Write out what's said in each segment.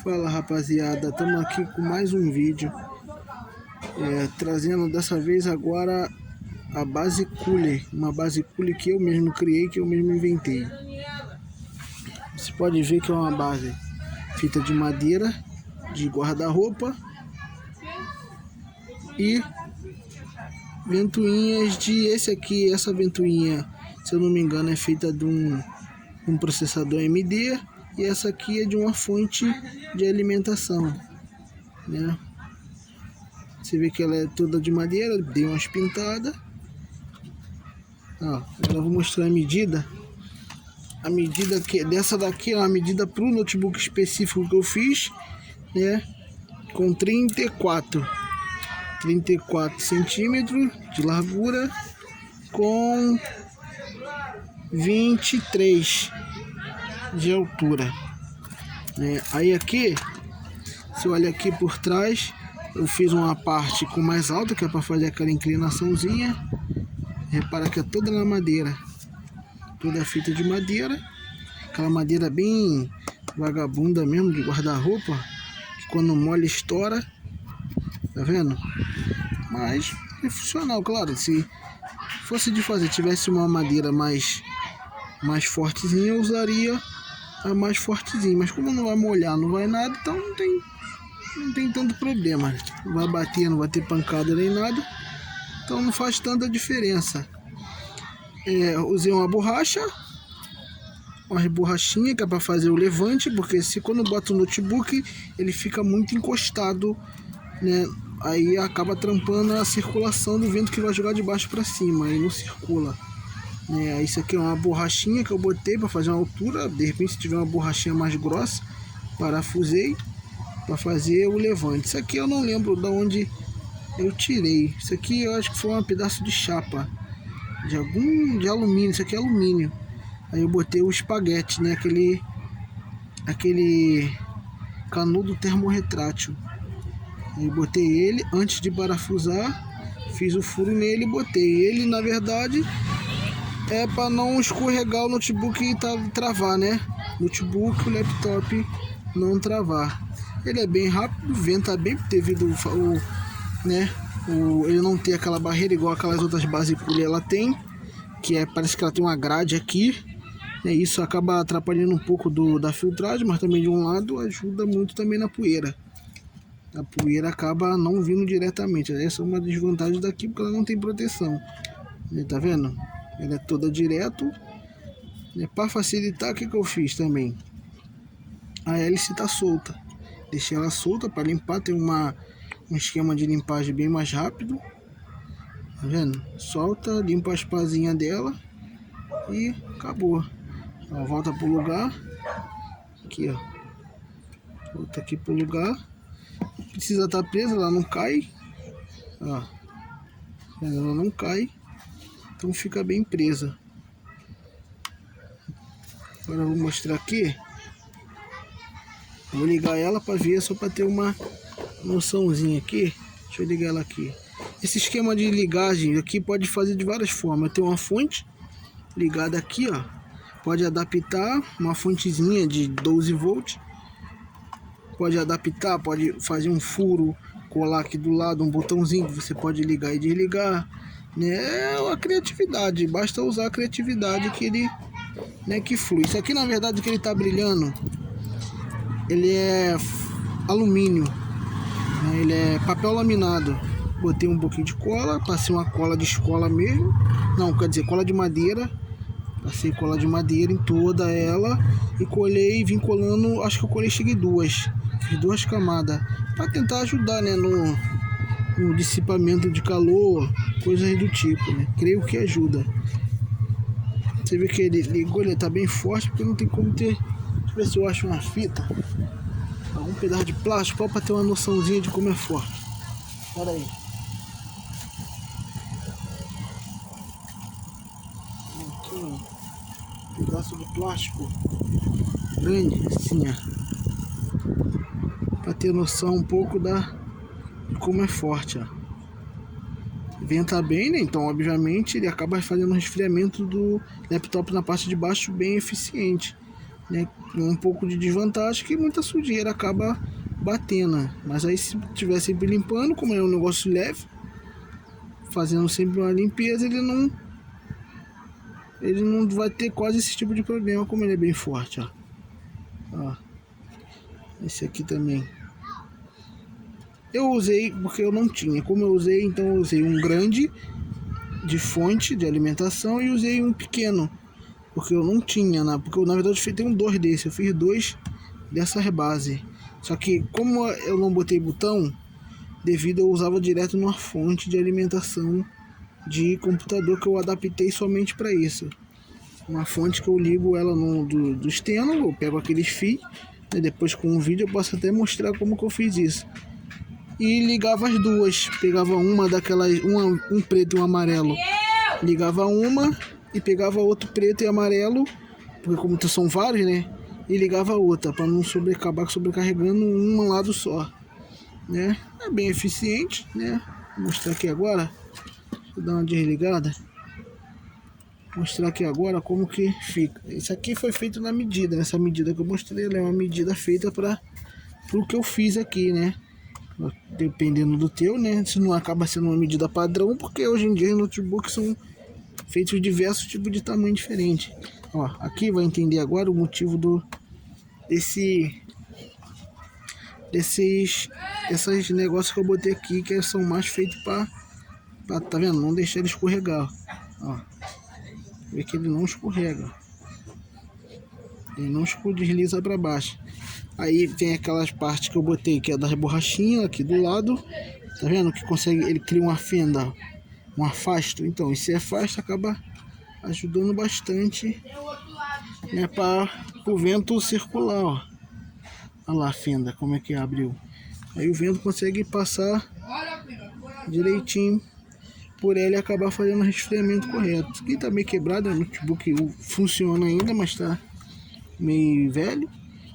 Fala rapaziada, estamos aqui com mais um vídeo, trazendo dessa vez agora a base cooler, uma base cooler que eu mesmo criei, que eu mesmo inventei. Você pode ver que é uma base feita de madeira, de guarda-roupa e ventoinhas essa ventoinha, se eu não me engano, é feita de um processador AMD. E essa aqui é de uma fonte de alimentação, né? Você vê que ela é toda de madeira, dei umas pintadas. Ó, agora eu vou mostrar a medida. A medida dessa daqui é uma medida para o notebook específico que eu fiz, né? Com 34 centímetros de largura, com 23 de altura, né? Aí aqui, se olha aqui por trás, eu fiz uma parte com mais alta, que é para fazer aquela inclinaçãozinha. Repara que é toda na madeira, toda feita de madeira, aquela madeira bem vagabunda mesmo, de guarda-roupa, que quando molha estoura, tá vendo? Mas é funcional, claro. Se fosse de fazer, tivesse uma madeira mais fortezinha, eu usaria a mais fortezinha, mas como não vai molhar, não vai nada, então não tem tanto problema. Não vai bater, não vai ter pancada nem nada, então não faz tanta diferença. Usei uma borrachinha que é para fazer o levante, porque se quando bota o notebook ele fica muito encostado, né? Aí acaba trampando a circulação do vento que vai jogar de baixo para cima, aí não circula. Isso aqui é uma borrachinha que eu botei para fazer uma altura. De repente, se tiver uma borrachinha mais grossa, parafusei para fazer o levante. Isso aqui eu não lembro de onde eu tirei. Isso aqui eu acho que foi um pedaço de chapa de alumínio. Isso aqui é alumínio. Aí eu botei o espaguete, né? Aquele canudo termorretrátil. Aí botei ele antes de parafusar, fiz o furo nele e botei ele. Na verdade, é para não escorregar o notebook e travar, né? Notebook, o laptop não travar. Ele é bem rápido, venta bem, devido ele não ter aquela barreira igual aquelas outras bases cooler ela tem, parece que ela tem uma grade aqui, né? Isso acaba atrapalhando um pouco da filtragem, mas também de um lado ajuda muito também na poeira. A poeira acaba não vindo diretamente. Essa é uma desvantagem daqui, porque ela não tem proteção. Tá vendo? Ela é toda direto. Para facilitar, o que eu fiz também? A hélice tá solta. Deixei ela solta para limpar. Tem um esquema de limpagem bem mais rápido. Tá vendo? Solta, limpa as pazinhas dela e acabou. Ó, volta pro lugar. Aqui, ó. Volta aqui pro lugar. Precisa estar presa, ela não cai. Ó. Ela não cai. Então fica bem presa. Agora eu vou mostrar aqui. Vou ligar ela para ver, só para ter uma noçãozinha aqui. Deixa eu ligar ela aqui. Esse esquema de ligagem aqui pode fazer de várias formas. Eu tenho uma fonte ligada aqui, ó. Pode adaptar uma fontezinha de 12 volts. Pode adaptar, pode fazer um furo, colar aqui do lado um botãozinho que você pode ligar e desligar. É uma criatividade, basta usar a criatividade que ele, que flui. Isso aqui, na verdade, que ele tá brilhando, ele é alumínio, ele é papel laminado. Botei um pouquinho de cola, passei uma cola de escola mesmo, não, quer dizer, cola de madeira. Passei cola de madeira em toda ela e colei, vim colando, acho que eu colei, cheguei fiz duas camadas, para tentar ajudar, né, no dissipamento de calor, coisas do tipo, né? Creio que ajuda. Você vê que ele ligou, ele tá bem forte, porque não tem como ter. Deixa eu ver se eu acho uma fita, algum pedaço de plástico, para ter uma noçãozinha de como é forte. Olha aí. Aqui, um pedaço de plástico grande, assim, ó, para ter noção um pouco de como é forte, ó. Venta bem, né? Então, obviamente, ele acaba fazendo um resfriamento do laptop na parte de baixo bem eficiente. né? Um pouco de desvantagem que muita sujeira acaba batendo. Mas aí se tiver sempre limpando, como é um negócio leve, fazendo sempre uma limpeza, ele não vai ter quase esse tipo de problema, como ele é bem forte, ó. Ó. Esse aqui também. Eu usei porque eu não tinha. Como eu usei, então eu usei um grande de fonte de alimentação e usei um pequeno, porque eu não tinha, né? Porque eu, na verdade, eu tenho dois desse. Eu fiz dois dessa base. Só que como eu não botei botão, devido eu usava direto numa fonte de alimentação de computador que eu adaptei somente para isso. Uma fonte que eu ligo ela do externo, eu pego aqueles fios, né? Depois com um vídeo eu posso até mostrar como que eu fiz isso. E ligava as duas, pegava uma daquelas, um preto e um amarelo, ligava uma e pegava outro preto e amarelo, porque como são vários, né? E ligava a outra, para não acabar sobrecarregando um lado só, né? É bem eficiente, né? Vou mostrar aqui agora. Deixa eu dar uma desligada. Mostrar aqui agora como que fica. Isso aqui foi feito na medida. Essa medida que eu mostrei, ela é uma medida feita para o que eu fiz aqui, né? Dependendo do teu, né? Se não acaba sendo uma medida padrão, porque hoje em dia os notebooks são feitos de diversos tipos de tamanho diferente. Ó, aqui vai entender agora o motivo esses negócios que eu botei aqui, que são mais feitos para tá vendo? Não deixar ele escorregar. Ó, vê que ele não escorrega. Ele não desliza para baixo. Aí tem aquelas partes que eu botei, que é das borrachinhas aqui do lado. Tá vendo? Que consegue, ele cria uma fenda, um afasto. Então esse afasto acaba ajudando bastante, né, para o vento circular, ó. Olha lá a fenda, como é que abriu. Aí o vento consegue passar direitinho por ele e acabar fazendo o resfriamento correto. Isso aqui tá meio quebrado, o notebook funciona ainda, mas tá meio velho,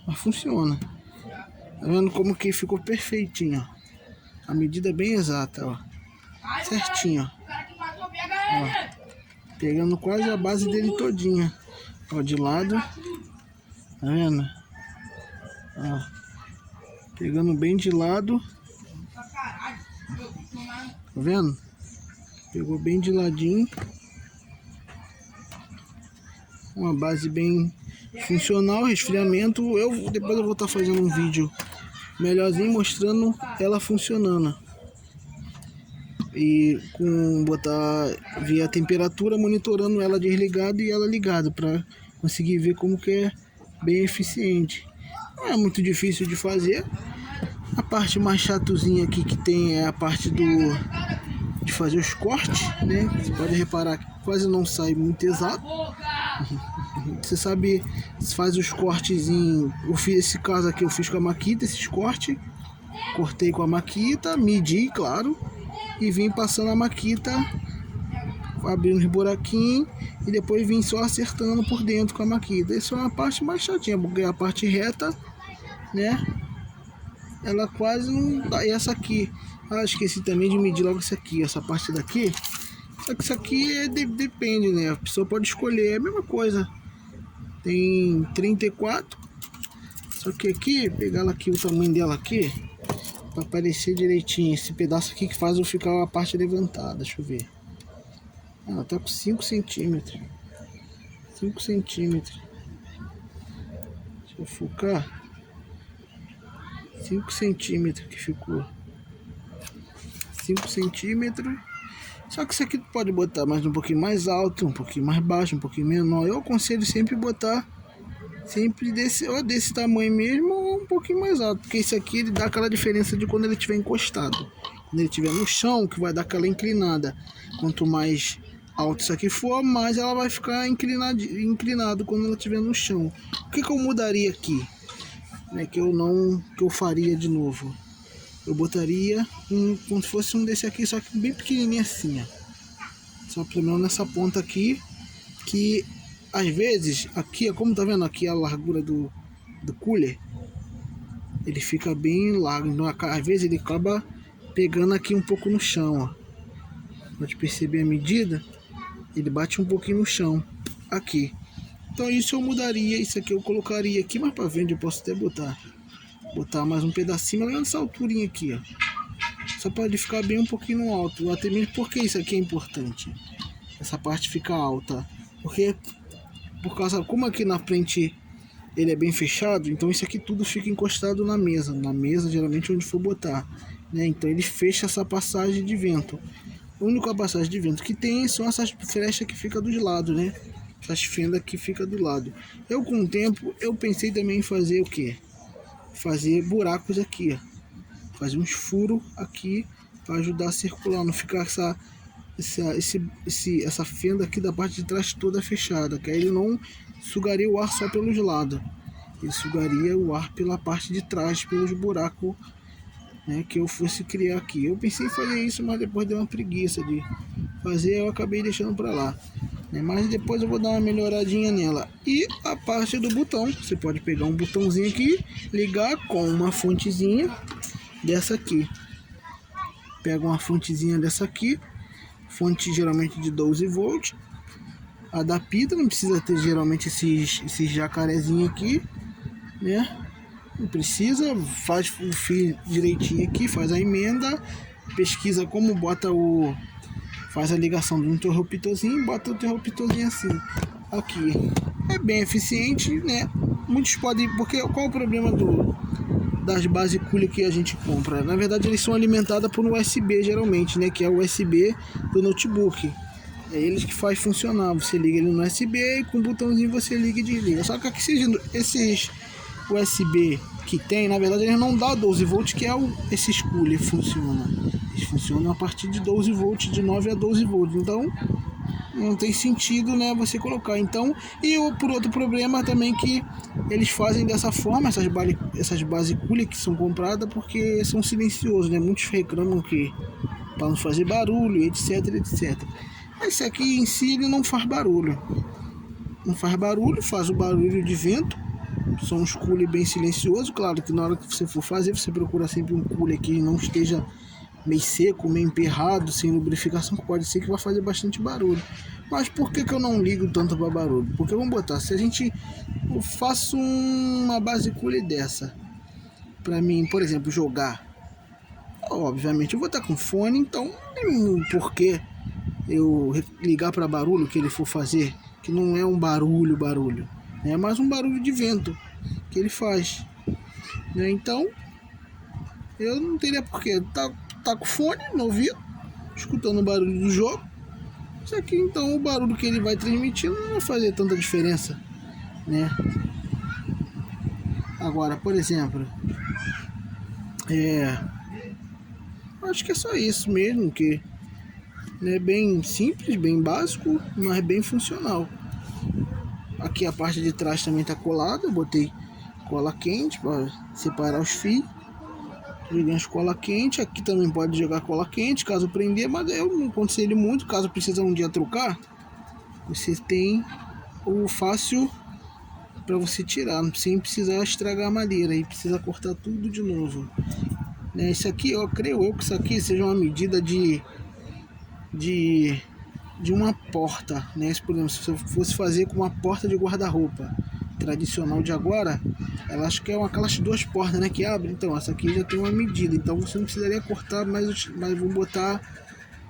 mas funciona. Tá vendo como que ficou perfeitinho, ó. A medida bem exata, ó. Certinho, ó. Pegando quase a base dele todinha. Ó, de lado. Tá vendo? Ó. Pegando bem de lado. Tá vendo? Pegou bem de ladinho. Uma base bem funcional, resfriamento. Depois eu vou estar fazendo um vídeo melhorzinho mostrando ela funcionando. E botar via temperatura, monitorando ela desligada e ela ligada, para conseguir ver como que é bem eficiente. Não é muito difícil de fazer. A parte mais chatozinha aqui que tem é a parte de fazer os cortes, né? Você pode reparar que quase não sai muito exato. Você sabe, faz os cortes eu fiz esse caso aqui, eu fiz com a Makita esses cortes. Cortei com a Makita, medi, claro, e vim passando a Makita, abrindo os buraquinhos e depois vim só acertando por dentro com a Makita. Essa é uma parte mais chatinha, porque a parte reta, né? Ela quase não dá. E essa aqui, esqueci também de medir logo isso aqui, essa parte daqui. Só que isso aqui depende, né? A pessoa pode escolher, é a mesma coisa. Tem 34. Só que aqui, pegar ela aqui, o tamanho dela aqui, para aparecer direitinho. Esse pedaço aqui que faz eu ficar a parte levantada. Deixa eu ver. Ela tá com 5 centímetros. 5 centímetros. Deixa eu focar. 5 centímetros que ficou. 5 centímetros. Só que isso aqui tu pode botar mais um pouquinho mais alto, um pouquinho mais baixo, um pouquinho menor. Eu aconselho sempre botar sempre desse tamanho mesmo, ou um pouquinho mais alto, porque isso aqui ele dá aquela diferença de quando ele estiver encostado. Quando ele estiver no chão, que vai dar aquela inclinada. Quanto mais alto isso aqui for, mais ela vai ficar inclinado quando ela estiver no chão. O que eu mudaria aqui, né, que eu faria de novo? Eu botaria como se fosse um desse aqui, só que bem pequenininho assim, ó. Só pelo menos nessa ponta aqui, que às vezes aqui, como tá vendo aqui a largura do cooler, ele fica bem largo, então às vezes ele acaba pegando aqui um pouco no chão, ó. Pode perceber a medida, ele bate um pouquinho no chão aqui. Então isso eu mudaria, isso aqui eu colocaria aqui, mas para vender eu posso até botar mais um pedacinho, mas nessa alturinha aqui, ó. Só para ele ficar bem um pouquinho no alto, até mesmo porque isso aqui é importante. Essa parte fica alta, porque como aqui na frente ele é bem fechado, então isso aqui tudo fica encostado na mesa geralmente onde for botar, né? Então ele fecha essa passagem de vento. A única passagem de vento que tem são essas frechas que fica dos lados, né? Essas fendas que fica do lado. Eu com o tempo eu pensei também em fazer o que? Fazer buracos aqui, ó. Fazer uns furos aqui para ajudar a circular, não ficar essa fenda aqui da parte de trás toda fechada, que aí ele não sugaria o ar só pelos lados, ele sugaria o ar pela parte de trás, pelos buracos, né, que eu fosse criar aqui. Eu pensei em fazer isso, mas depois deu uma preguiça de fazer, eu acabei deixando para lá, né, mas depois eu vou dar uma melhoradinha nela. E a parte do botão, você pode pegar um botãozinho aqui, ligar com uma fontezinha dessa aqui, pega uma fontezinha dessa aqui, fonte geralmente de 12 volts, adapta, não precisa ter geralmente esses jacarezinhos aqui, né? Não precisa, faz o fio direitinho aqui, faz a emenda, pesquisa como faz a ligação do interruptorzinho, bota o interruptorzinho assim, aqui. É bem eficiente, né? Muitos podem, porque qual é o problema das bases cooler que a gente compra? Na verdade eles são alimentadas por um USB geralmente, né, que é o USB do notebook. É eles que faz funcionar, você liga ele no USB e com o botãozinho você liga e desliga. Só que aqui esses USB que tem, na verdade eles não dão 12 volts, que é esses cooler funciona. Eles funcionam a partir de 12 volts, de 9 a 12 volts. Então não tem sentido, né, você colocar. Então, por outro problema também, que eles fazem dessa forma, essas bases cooler que são compradas, porque são silenciosos, né? Muitos reclamam que para não fazer barulho, etc, etc. Esse aqui em si ele não faz barulho. Não faz barulho, faz o barulho de vento. São uns cooler bem silenciosos. Claro que na hora que você for fazer, você procura sempre um cooler que não esteja meio seco, meio emperrado, sem lubrificação, que pode ser que vai fazer bastante barulho. Mas por que eu não ligo tanto para barulho? Porque vamos botar, se eu faço uma base cooler dessa, para mim, por exemplo, jogar, obviamente eu vou estar com fone, então por que eu ligar para barulho que ele for fazer, que não é um barulho, é mais um barulho de vento que ele faz, né? Então eu não teria porquê tá com fone no ouvido, escutando o barulho do jogo. Isso aqui, então, o barulho que ele vai transmitir não vai fazer tanta diferença, né? Agora, por exemplo, acho que é só isso mesmo, que é bem simples, bem básico, mas bem funcional. Aqui a parte de trás também está colada, eu botei cola quente para separar os fios. Joguei as cola quente, aqui também pode jogar cola quente, caso prender, mas eu não aconselho muito, caso precisa um dia trocar, você tem o fácil para você tirar, sem precisar estragar a madeira e precisa cortar tudo de novo, né? Isso aqui, eu creio que isso aqui seja uma medida de uma porta, né? Por exemplo, se eu fosse fazer com uma porta de guarda-roupa tradicional de agora, ela acho que é aquelas duas portas, né, que abrem. Então essa aqui já tem uma medida, então você não precisaria cortar, mas vou botar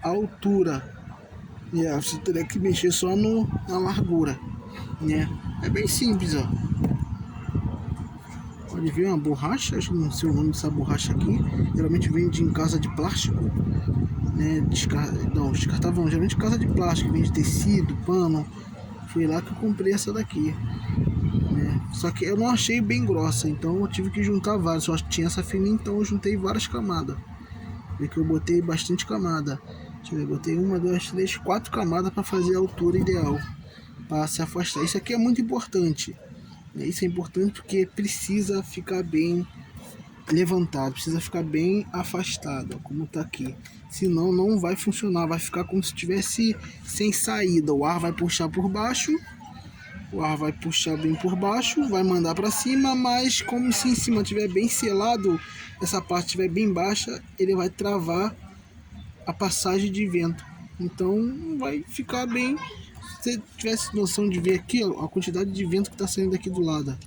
a altura, né? Você teria que mexer só na largura, né? É bem simples, ó. Pode ver uma borracha, acho que não sei o nome dessa borracha aqui, geralmente vende em casa de plástico, né? Descartável, geralmente casa de plástico, vende tecido, pano. Foi lá que eu comprei essa daqui, né? Só que eu não achei bem grossa, então eu tive que juntar várias. Só tinha essa fininha, então eu juntei várias camadas. Vê que eu botei bastante camada. Deixa eu ver, botei 1, 2, 3, 4 camadas para fazer a altura ideal, para se afastar. Isso aqui é muito importante, né? Isso é importante porque precisa ficar bem levantado, precisa ficar bem afastado, como tá aqui. Senão não vai funcionar, vai ficar como se estivesse sem saída. O ar vai puxar por baixo, bem por baixo, vai mandar para cima, mas como se em cima estiver bem selado, essa parte estiver bem baixa, ele vai travar a passagem de vento. Então vai ficar bem você tivesse noção de ver aqui, ó, a quantidade de vento que está saindo daqui do lado.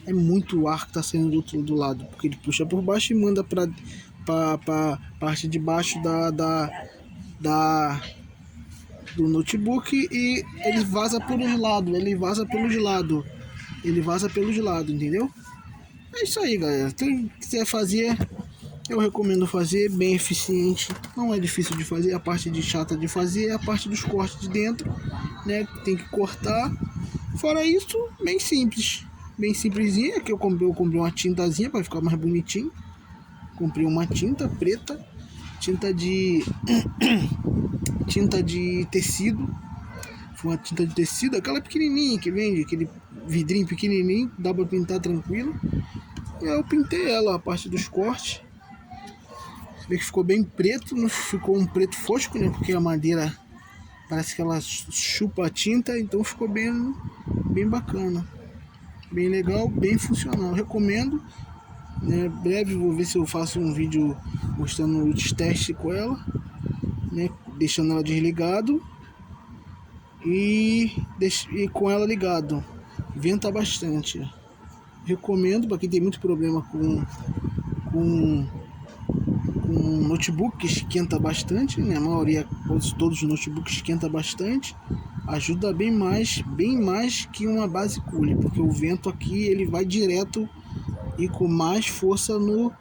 É muito ar que está saindo do lado, porque ele puxa por baixo e manda para parte de baixo do notebook e ele vaza pelos lados, entendeu? É isso aí, galera. Quem quiser fazer, eu recomendo fazer, bem eficiente, não é difícil de fazer. A parte de chata de fazer é a parte dos cortes de dentro, né? Tem que cortar. Fora isso, bem simplesinha, que eu comprei uma tintazinha para ficar mais bonitinho. Comprei uma tinta preta, tinta de tecido. Foi uma tinta de tecido, aquela pequenininha que vende, aquele vidrinho pequenininho, dá para pintar tranquilo. E aí eu pintei ela, a parte dos cortes. Você vê que ficou bem preto, não ficou um preto fosco, né? Porque a madeira parece que ela chupa a tinta, então ficou bem bacana. Bem legal, bem funcional. Recomendo. Né? Breve vou ver se eu faço um vídeo mostrando os testes com ela, né? Deixando ela desligado e com ela ligado. Venta bastante. Recomendo para quem tem muito problema com notebook que esquenta bastante, né? A maioria, todos os notebooks esquenta bastante. Ajuda bem mais que uma base cooler, porque o vento aqui ele vai direto e com mais força no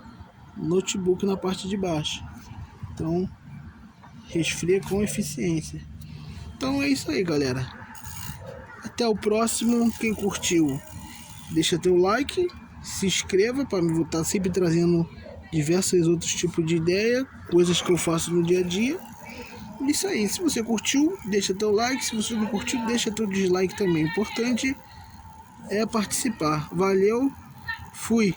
notebook na parte de baixo. Então resfria com eficiência. Então é isso aí, galera. Até o próximo. Quem curtiu, deixa teu like, se inscreva para me estar sempre trazendo diversos outros tipos de ideia, coisas que eu faço no dia a dia. Isso aí, se você curtiu, deixa teu like, se você não curtiu, deixa teu dislike também. O importante é participar. Valeu, fui!